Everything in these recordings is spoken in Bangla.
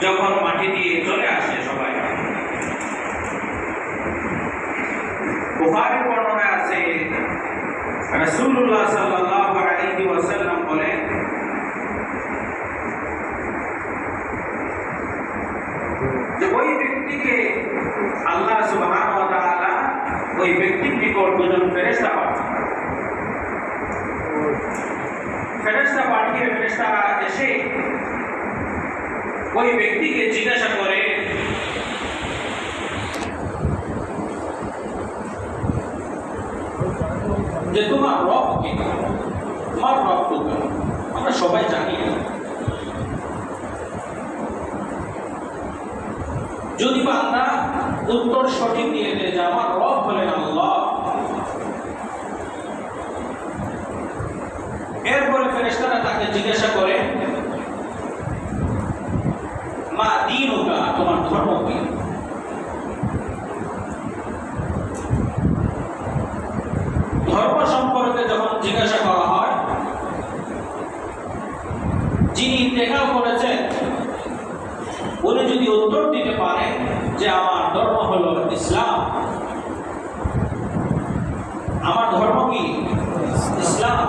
যখন মাটি দিয়ে চলে আসে সবাই। বুখারীর বর্ণনায় আছে রাসূলুল্লাহ সাল্লাল্লাহু আলাইহি ওয়াসাল্লাম বলেন, যে ওই ব্যক্তিকে আল্লাহ সুবহানাহু ওয়া তাআলা ওই ব্যক্তির নিকট দুজন ফেরেশতা পাঠান। ফেরেশতা পাঠিয়ে ফেরেশতারা এসে ওই ব্যক্তিকে জিজ্ঞাসা করে, যে তোমার রব কে, তোমার রব কোথায়? আমরা সবাই জানি। যদি বান্দা উত্তর সঠিক দিয়ে দেয় যে আমার রব হলেন আল্লাহ, এরপরে ফেরেশতারা তাকে জিজ্ঞাসা করে, মা দীনুকা, তোমার ধর্ম কি? ধর্ম সম্পর্কে যখন জিজ্ঞাসা করা হয়, যিনি ইন্তেকাল করেছেন উনি যদি উত্তর দিতে পারেন যে আমার ধর্ম হলো ইসলাম, আমার ধর্ম কি ইসলাম,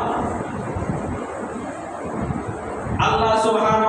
আল্লাহ সুবহানাহু